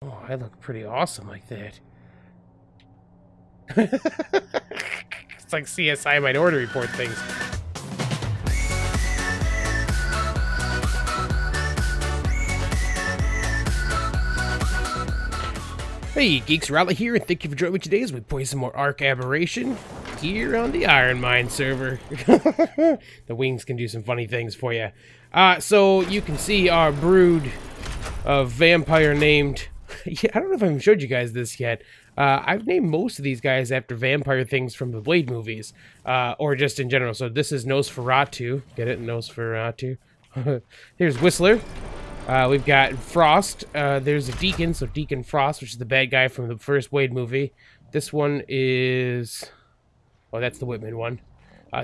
Oh, I look pretty awesome like that. It's like CSI Minority Report things. Hey geeks, Arahli here, and thank you for joining me today as we play some more ARK Aberration here on the IronMine server. The wings can do some funny things for you. So you can see our brood of vampire named... Yeah, I don't know if I've showed you guys this yet. I've named most of these guys after vampire things from the Blade movies, or just in general. So this is Nosferatu. Get it? Nosferatu. Here's Whistler. We've got Frost. There's a Deacon, so Deacon Frost, which is the bad guy from the first Blade movie. This one is... Oh, that's the Whitman one.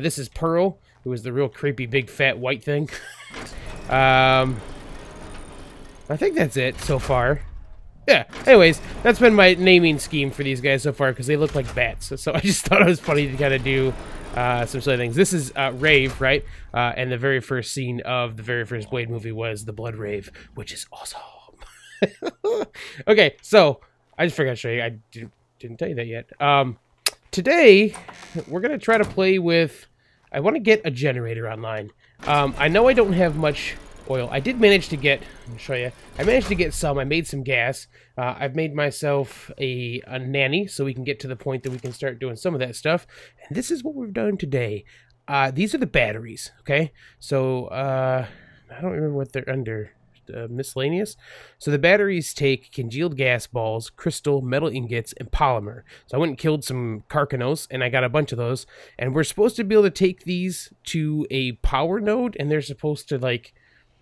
This is Pearl, who is the real creepy big fat white thing. I think that's it so far. Yeah, anyways, that's been my naming scheme for these guys so far, because they look like bats. So I just thought it was funny to kind of do some silly things. This is Rave, right? And the very first scene of the very first Blade movie was the Blood Rave, which is awesome. Okay, so I just forgot to show you. I didn't tell you that yet. Today, we're going to try to play with... I want to get a generator online. I know I don't have much... oil. I did manage to get, I'll show you, I managed to get some. I made some gas. I've made myself a nanny so we can get to the point that we can start doing some of that stuff. And this is what we've done today. These are the batteries, okay? So, I don't remember what they're under. Miscellaneous. So the batteries take congealed gas balls, crystal, metal ingots, and polymer. So I went and killed some carcanos, and I got a bunch of those. And we're supposed to be able to take these to a power node, and they're supposed to, like,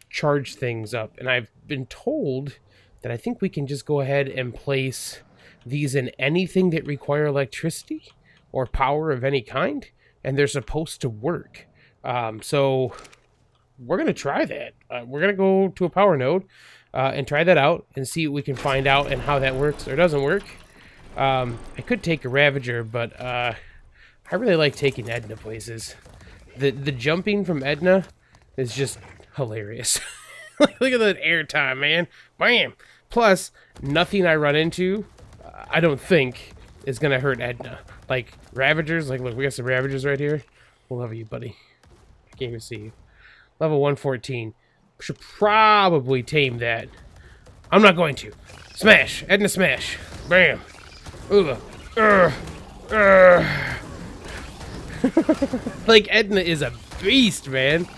charge things up. And I've been told that I think we can just go ahead and place these in anything that require electricity or power of any kind, and they're supposed to work. So we're gonna try that. We're gonna go to a power node and try that out and see what we can find out and how that works or doesn't work. I could take a Ravager, but I really like taking Edna places. The jumping from Edna is just hilarious. Look at that airtime, man. Bam! Plus, nothing I run into, I don't think, is going to hurt Edna. Like, Ravagers, like, look, we got some Ravagers right here. We'll love you, buddy. I can't even see you. Level 114. Should probably tame that. I'm not going to. Smash! Edna smash! Bam! Ugh. Like, Edna is a beast, man.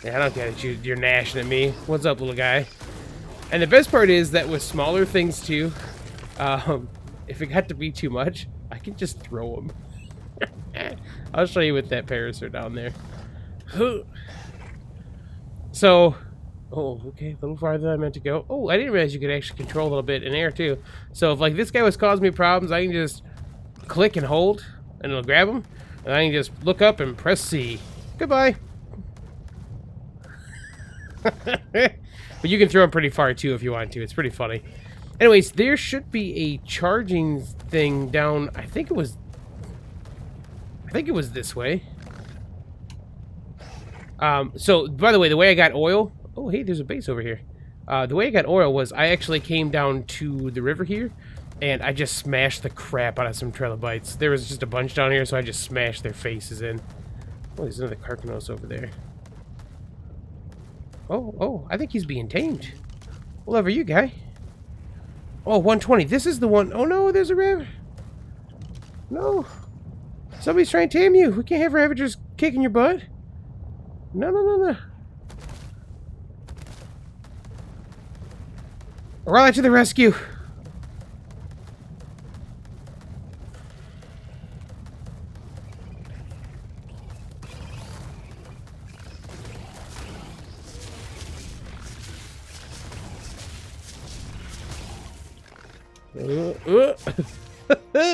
Yeah, I don't get it. You're gnashing at me. What's up, little guy? And the best part is that with smaller things, too, if it got to be too much, I can just throw them. I'll show you with that parasaur down there. So, oh, okay, a little farther than I meant to go. Oh, I didn't realize you could actually control a little bit in air, too. So if, like, this guy was causing me problems, I can just click and hold, and it'll grab him. And I can just look up and press C. Goodbye. But you can throw them pretty far too if you want to. It's pretty funny. Anyways, there should be a charging thing down. I think it was this way. So by the way, the way I got oil. Oh, hey, there's a base over here. The way I got oil was I actually came down to the river here, and I just smashed the crap out of some trilobites. There was just a bunch down here, so I just smashed their faces in. Oh, there's another carcanos over there. Oh, I think he's being tamed. Well, over you, guy. Oh, 120. This is the one. Oh, no, there's a Rav. No. Somebody's trying to tame you. We can't have Ravagers kicking your butt. No. Arahli to the rescue.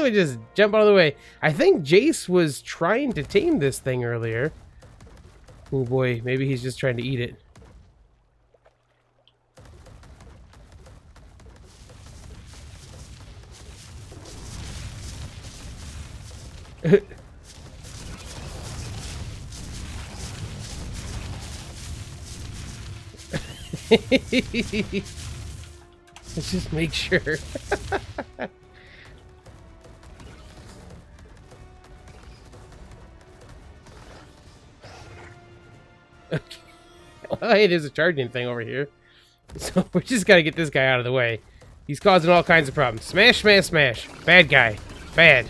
We just jump out of the way. I think Jace was trying to tame this thing earlier. Oh boy, maybe he's just trying to eat it. Let's just make sure. Okay. Well, hey, there's a charging thing over here. So we just gotta get this guy out of the way. He's causing all kinds of problems. Smash, smash, smash. Bad guy. Bad.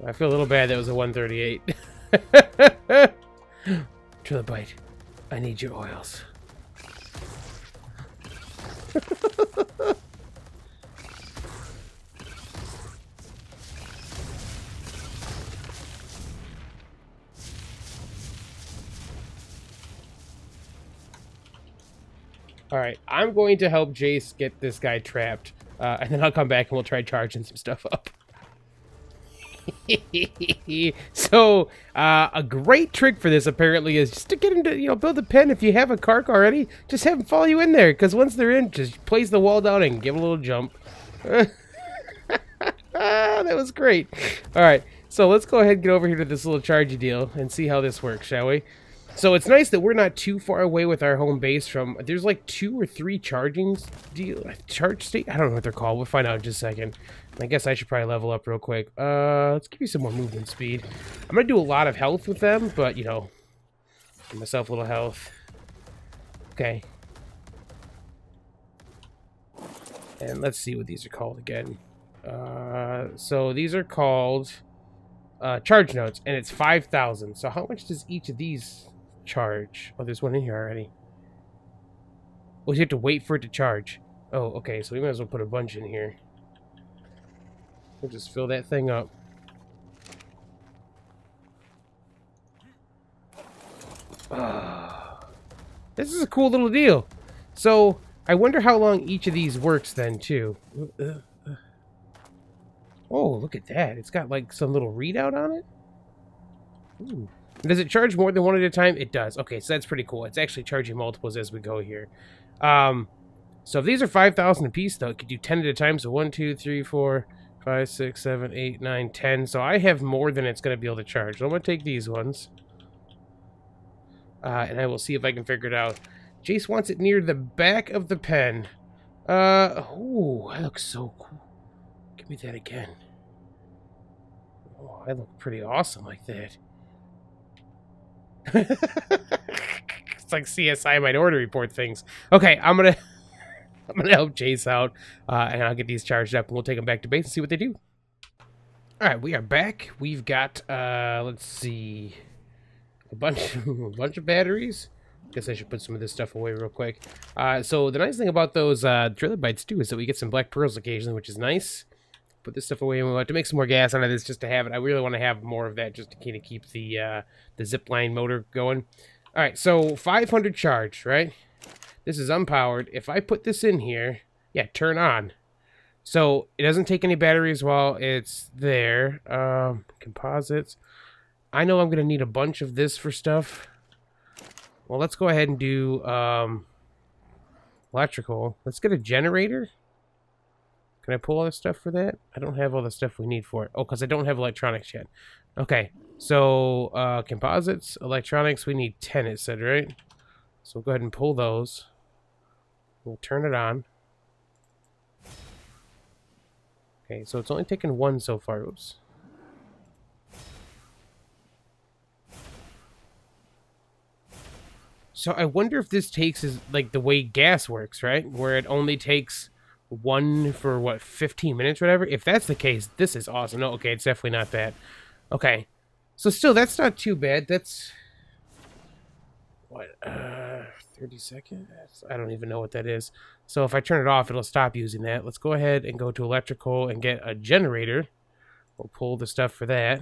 I feel a little bad that was a 138. Trilobite, I need your oils. Alright, I'm going to help Jace get this guy trapped. And then I'll come back and we'll try charging some stuff up. So, a great trick for this apparently is just to get him to, build a pen. If you have a Kark already, just have him follow you in there. Because once they're in, just place the wall down and give a little jump. That was great. Alright, so let's go ahead and get over here to this little chargy deal and see how this works, shall we? So it's nice that we're not too far away with our home base from... There's like 2 or 3 charge state. I don't know what they're called. We'll find out in just a second. I guess I should probably level up real quick. Let's give you some more movement speed. I'm going to do a lot of health with them, but, give myself a little health. Okay. And let's see what these are called again. So these are called charge nodes, and it's 5,000. So how much does each of these charge? Oh, there's one in here already. Oh, you have to wait for it to charge. Oh, okay, so we might as well put a bunch in here. We'll just fill that thing up. This is a cool little deal. So, I wonder how long each of these works then, too. Oh, look at that. It's got, like, some little readout on it. Ooh. Does it charge more than one at a time? It does. Okay, so that's pretty cool. It's actually charging multiples as we go here. So if these are 5,000 apiece, though, it could do 10 at a time. So 1, 2, 3, 4, 5, 6, 7, 8, 9, 10. So I have more than it's going to be able to charge. So I'm going to take these ones. And I will see if I can figure it out. Jace wants it near the back of the pen. Ooh, that looks so cool. Give me that again. Oh, I look pretty awesome like that. It's like CSI Minority Report things. Okay, I'm gonna help Jace out, and I'll get these charged up, and we'll take them back to base and see what they do. All right, we are back. We've got let's see, a bunch of batteries. Guess I should put some of this stuff away real quick. So the nice thing about those trilobites too is that we get some black pearls occasionally, which is nice. Put this stuff away, and we want to make some more gas out of this just to have it. I really want to have more of that just to kind of keep the zipline motor going. All right, so 500 charge, right? This is unpowered. If I put this in here, yeah, turn on. So it doesn't take any batteries while it's there. Composites. I know I'm going to need a bunch of this for stuff. Well, let's go ahead and do electrical. Let's get a generator. Can I pull all this stuff for that? I don't have all the stuff we need for it. Oh, because I don't have electronics yet. Okay, so composites, electronics, we need 10, it said, right? So we'll go ahead and pull those. We'll turn it on. Okay, so it's only taken 1 so far. Oops. So I wonder if this takes is like the way gas works, right? Where it only takes 1 for, what, 15 minutes or whatever? If that's the case, this is awesome. No, okay, it's definitely not bad. Okay. So still, that's not too bad. That's... what, 30 seconds? I don't even know what that is. So if I turn it off, it'll stop using that. Let's go ahead and go to electrical and get a generator. We'll pull the stuff for that.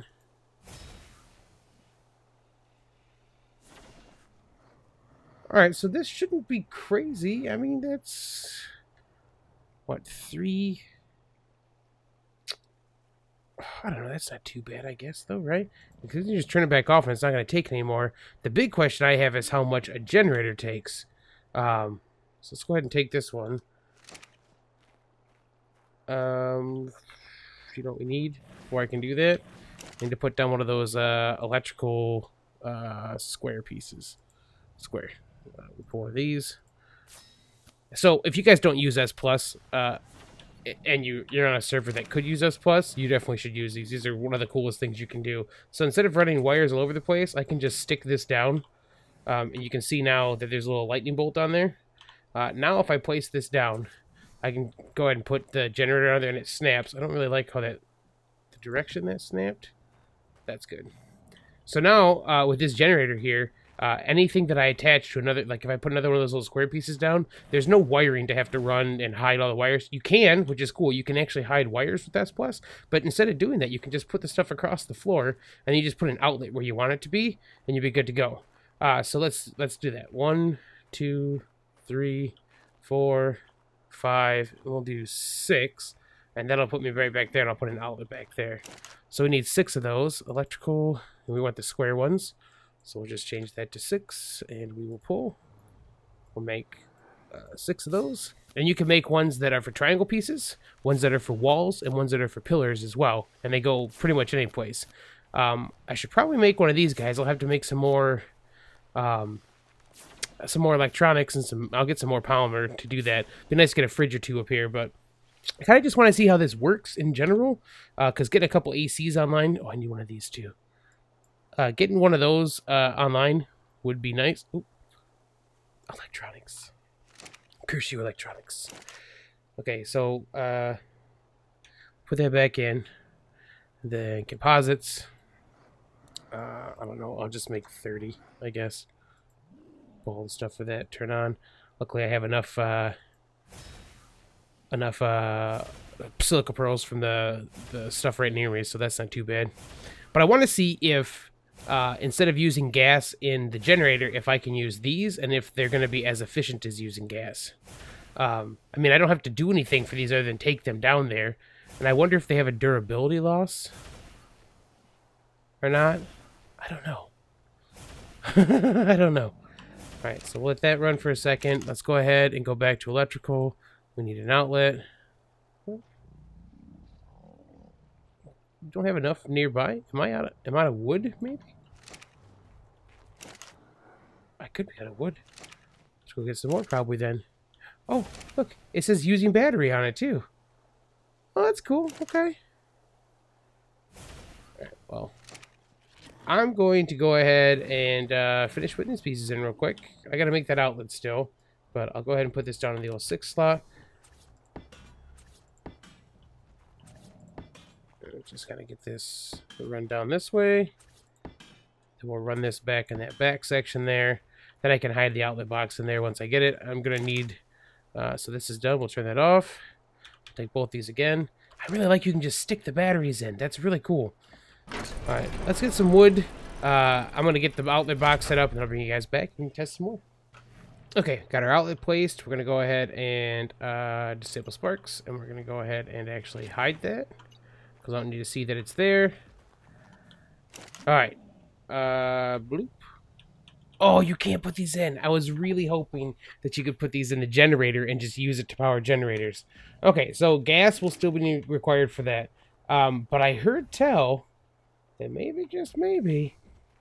Alright, so this shouldn't be crazy. I mean, that's... what, 3... I don't know, that's not too bad, I guess, though, right? Because you just turn it back off and it's not going to take anymore. The big question I have is how much a generator takes. So let's go ahead and take this one. You know what we need before I can do that? I need to put down one of those electrical square pieces. Square. We pull one of these. So if you guys don't use S Plus, and you're on a server that could use S Plus, you definitely should use these. These are one of the coolest things you can do. So instead of running wires all over the place, I can just stick this down, and you can see now that there's a little lightning bolt on there. Now if I place this down, I can go ahead and put the generator on there and it snaps. I don't really like how the direction that snapped. That's good. So now with this generator here, anything that I attach to another, like if I put another one of those little square pieces down, there's no wiring to have to run and hide all the wires. You can, which is cool. You can actually hide wires with S Plus, but instead of doing that, you can just put the stuff across the floor, and you just put an outlet where you want it to be, and you'll be good to go. So let's do that. 1, 2, 3, 4, 5. We'll do 6, and that'll put me right back there, and I'll put an outlet back there. So we need 6 of those electrical, and we want the square ones. So we'll just change that to 6, and we will pull. We'll make 6 of those. And you can make ones that are for triangle pieces, ones that are for walls, and ones that are for pillars as well. And they go pretty much any place. I should probably make one of these guys. I'll have to make some more electronics and some. I'll get some more polymer to do that. It'd be nice to get a fridge or 2 up here, but I kind of just want to see how this works in general. Because getting a couple ACs online. Oh, I need one of these too. Getting one of those online would be nice. Ooh. Electronics. Curse you, electronics. Okay, so put that back in. Then composites. I don't know. I'll just make 30, I guess. Pull all the stuff for that. Turn on. Luckily, I have enough silica pearls from the stuff right near me, so that's not too bad. But I want to see if instead of using gas in the generator, if I can use these, and if they're going to be as efficient as using gas. I mean, I don't have to do anything for these other than take them down there. And I wonder if they have a durability loss or not. I don't know. I don't know. All right, so we'll let that run for a second. Let's go ahead and go back to electrical. We need an outlet. Don't have enough nearby. Am I out of wood, maybe? I could be out of wood. Let's go get some more probably then. Oh, look, it says using battery on it too. Oh, that's cool. Okay. Alright, well, I'm going to go ahead and finish putting these pieces in real quick. I gotta make that outlet still, but I'll go ahead and put this down in the old 6 slot. Just gotta get this to run down this way. Then we'll run this back in that back section there. Then I can hide the outlet box in there once I get it. I'm gonna need, so this is done. We'll turn that off. Take both these again. I really like you can just stick the batteries in. That's really cool. Alright, let's get some wood. I'm gonna get the outlet box set up and I'll bring you guys back and test some more. Okay, got our outlet placed. We're gonna go ahead and disable sparks, and we're gonna go ahead and actually hide that. I don't need to see that it's there. Alright. Bloop. Oh, you can't put these in. I was really hoping that you could put these in the generator and just use it to power generators. Okay, so gas will still be required for that. But I heard tell that maybe, just maybe,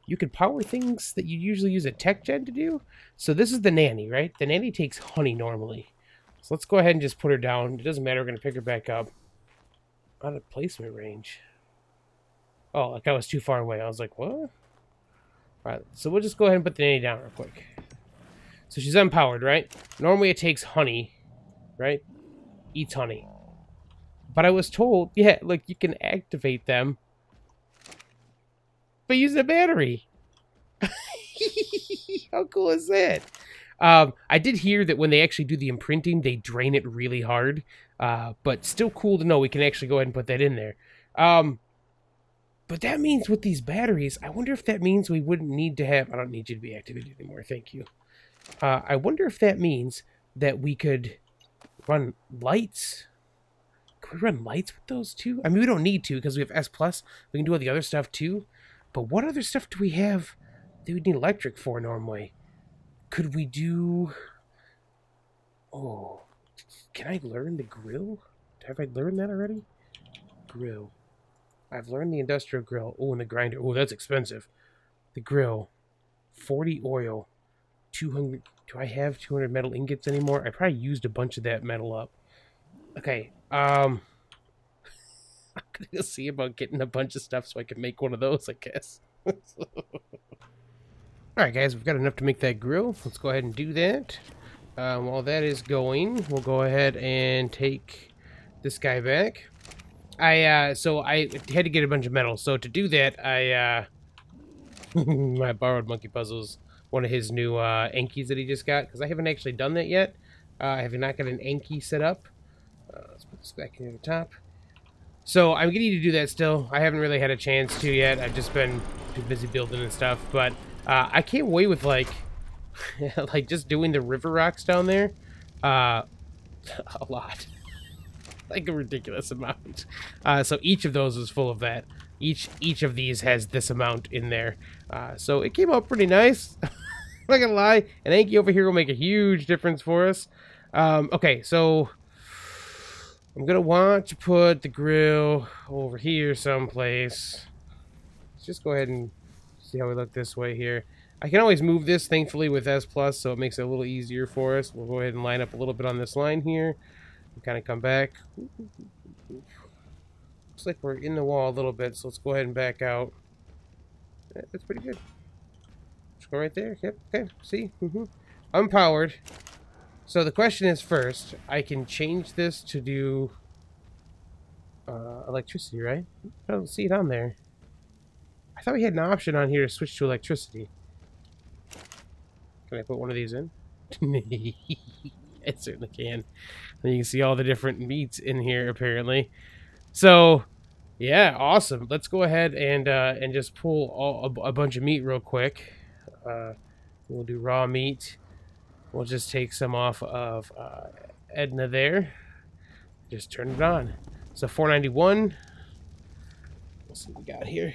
you could power things that you usually use a tech gen to do. So this is the nanny, right? The nanny takes honey normally. So let's go ahead and just put her down. It doesn't matter. We're going to pick her back up. Out of placement range. Oh, like I was too far away. I was like, what? Alright, so we'll just go ahead and put the nanny down real quick. So she's unpowered, right? Normally it takes honey, right? Eats honey. But I was told, yeah, look, you can activate them by using a battery. How cool is that? I did hear that when they actually do the imprinting, they drain it really hard. But still cool to know we can actually go ahead and put that in there. But that means with these batteries, I wonder if that means we wouldn't need to have... I don't need you to be activated anymore, thank you. I wonder if that means that we could run lights. Could we run lights with those too? I mean, we don't need to because we have S+. We can do all the other stuff too. But what other stuff do we have that we'd need electric for normally? Could we do... Oh... Can I learn the grill? Have I learned that already? Grill. I've learned the industrial grill. Oh, and the grinder. Oh, that's expensive. The grill. 40 oil. 200. Do I have 200 metal ingots anymore? I probably used a bunch of that metal up. Okay. I'm gonna see about getting a bunch of stuff so I can make one of those, I guess. Alright, guys. We've got enough to make that grill. Let's go ahead and do that. While that is going, we'll go ahead and take this guy back. So I had to get a bunch of metal. So to do that, I borrowed Monkey Puzzles, one of his new Ankies that he just got, because I haven't actually done that yet. I have not got an Anki set up. Let's put this back near the top. So I'm going to need to do that still. I haven't really had a chance to yet. I've just been too busy building and stuff. But I came away with like just doing the river rocks down there, a lot. Like a ridiculous amount. So each of those is full of that. Each of these has this amount in there. So it came out pretty nice. I'm not gonna lie. An Anki over here will make a huge difference for us. Okay, so I'm gonna want to put the grill over here someplace. Let's just go ahead and see how we look this way here. I can always move this, thankfully, with S+, so it makes it a little easier for us. We'll go ahead and line up a little bit on this line here. Kind of come back. Looks like we're in the wall a little bit, so let's go ahead and back out. Yeah, that's pretty good. Just go right there. Yep. Okay. See? Unpowered. So the question is, first, I can change this to do electricity, right? I don't see it on there. I thought we had an option on here to switch to electricity. Can I put one of these in? It certainly can. And you can see all the different meats in here, apparently. So, yeah, awesome. Let's go ahead and just pull a bunch of meat real quick. We'll do raw meat. We'll just take some off of Edna there. Just turn it on. So 491. Let's see what we got here.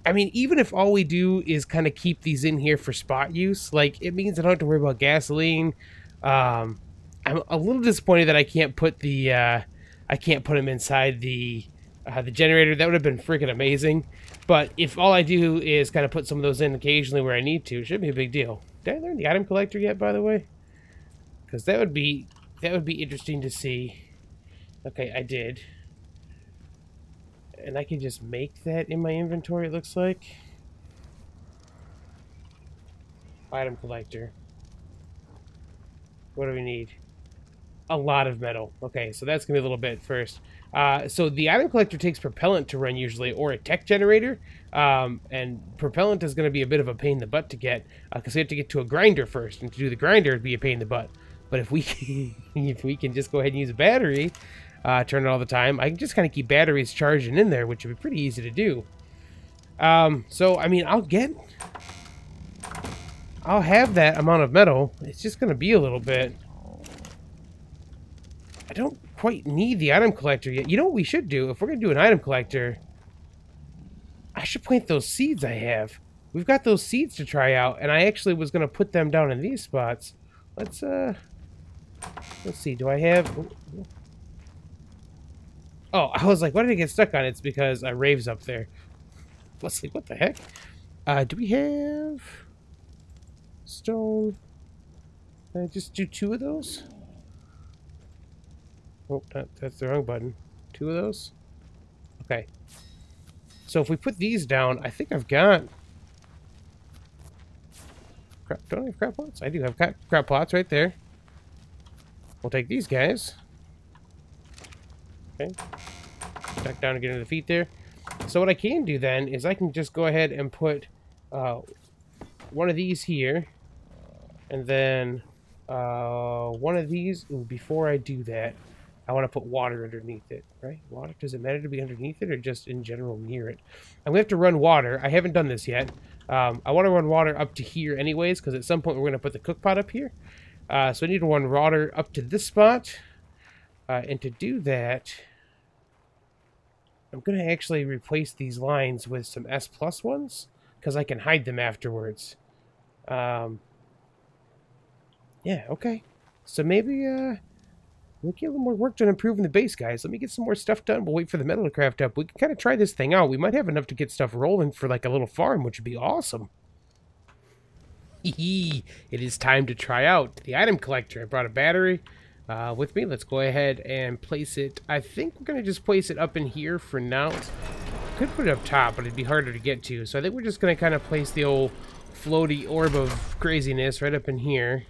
I mean, even if all we do is kind of keep these in here for spot use, like, it means I don't have to worry about gasoline. I'm a little disappointed that I can't put the I can't put them inside the generator. That would have been freaking amazing. But if all I do is kind of put some of those in occasionally where I need to, it shouldn't be a big deal. Did I learn the item collector yet, by the way? Because that would be interesting to see. Okay, I did. And I can just make that in my inventory, it looks like. Item collector. What do we need? A lot of metal. Okay, so that's going to be a little bit first. So the item collector takes propellant to run usually, or a tech generator. And propellant is going to be a bit of a pain in the butt to get, because we have to get to a grinder first. And to do the grinder, it'd be a pain in the butt. But if we can just go ahead and use a battery, turn it all the time, I can just kind of keep batteries charging in there, which would be pretty easy to do. So, I mean, I'll have that amount of metal. It's just going to be a little bit. I don't quite need the item collector yet. You know what we should do? If we're going to do an item collector, I should plant those seeds I have. We've got those seeds to try out, and I actually was going to put them down in these spots. Let's see. Do I have... Oh, I was like, why did I get stuck on it? It's because Rave's up there. Let's see, what the heck? Do we have... stone? Can I just do 2 of those? Oh, that's the wrong button. 2 of those? Okay. So if we put these down, I think I've got... Crap, don't I have crap pots? I do have crap pots right there. We'll take these guys. Okay. Back down and get into the feet there. So what I can do then is I can just go ahead and put one of these here. And then one of these. Ooh, before I do that, I want to put water underneath it, right? Water, does it matter to be underneath it or just in general near it? I'm going to have to run water. I haven't done this yet. I want to run water up to here anyways, because at some point we're going to put the cook pot up here. So I need to run water up to this spot. And to do that, I'm going to actually replace these lines with some S+ ones, because I can hide them afterwards. Yeah, okay. So maybe We'll get a little more work done improving the base, guys. Let me get some more stuff done. We'll wait for the metal to craft up. We can kind of try this thing out. We might have enough to get stuff rolling for like a little farm, which would be awesome. It is time to try out the item collector. I brought a battery with me. Let's go ahead and place it. I think we're going to just place it up in here for now. Could put it up top, but it'd be harder to get to. So I think we're just going to kind of place the old floaty orb of craziness right up in here.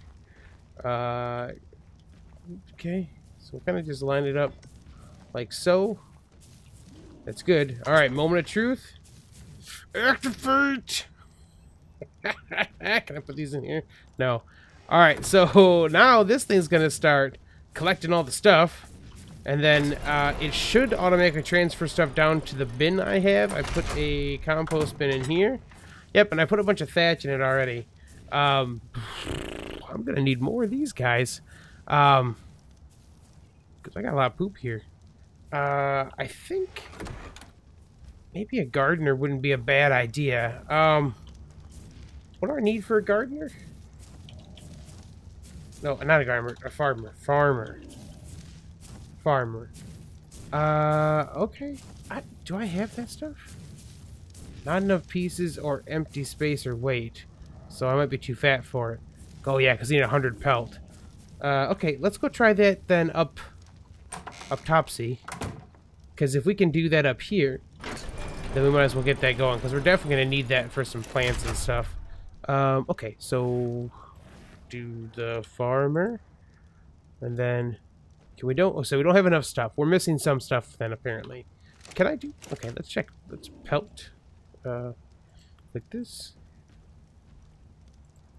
Okay, so we'll kind of just line it up like so. That's good. All right, moment of truth. Activate! Can I put these in here? No. All right, so now this thing's going to start collecting all the stuff. And then it should automatically transfer stuff down to the bin I have. I put a compost bin in here. Yep, and I put a bunch of thatch in it already. I'm going to need more of these guys. Because I got a lot of poop here. I think maybe a gardener wouldn't be a bad idea. What do I need for a gardener? No, not a gardener. A farmer. Farmer. Okay. Do I have that stuff? Not enough pieces or empty space or weight. So I might be too fat for it. Oh, yeah, because I need 100 pelt. Okay, let's go try that then up topsy. Because if we can do that up here, then we might as well get that going. Because we're definitely going to need that for some plants and stuff. Okay, so do the farmer. And then... so we don't have enough stuff. We're missing some stuff then, apparently. Can I do... okay, let's check. Let's pelt. Click this.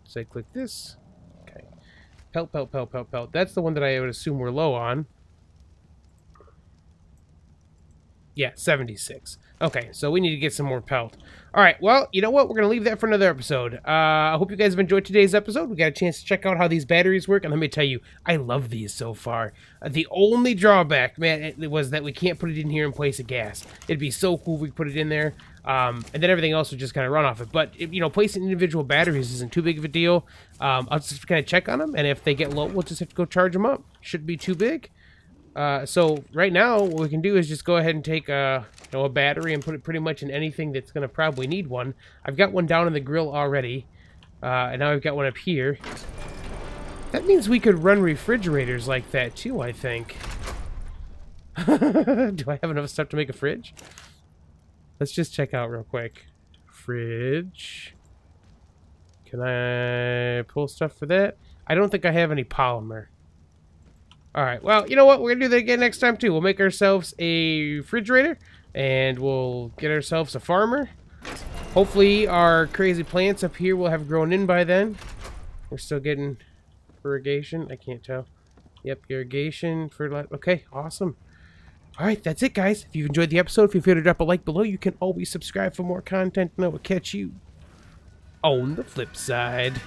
Say click this. Okay. Pelt. That's the one that I would assume we're low on. Yeah, 76. Okay, so we need to get some more pelt. All right, well, you know what? We're going to leave that for another episode. I hope you guys have enjoyed today's episode. We got a chance to check out how these batteries work, and let me tell you, I love these so far. The only drawback, man, it was that we can't put it in here in place of gas. It'd be so cool if we put it in there, and then everything else would just kind of run off it. But, you know, placing individual batteries isn't too big of a deal. I'll just kind of check on them, and if they get low, we'll just have to go charge them up. Shouldn't be too big. So right now what we can do is just go ahead and take a battery and put it pretty much in anything that's going to probably need one. I've got one down in the grill already, and now I've got one up here. That means we could run refrigerators like that too, I think. Do I have enough stuff to make a fridge? Let's just check out real quick. Fridge. Can I pull stuff for that? I don't think I have any polymer. Alright, well, you know what? We're going to do that again next time, too. We'll make ourselves a refrigerator, and we'll get ourselves a farmer. Hopefully, our crazy plants up here will have grown in by then. We're still getting irrigation. I can't tell. Yep, irrigation, fertilizer. Okay, awesome. Alright, that's it, guys. If you've enjoyed the episode, feel free to drop a like below. You can always subscribe for more content, and I will catch you on the flip side.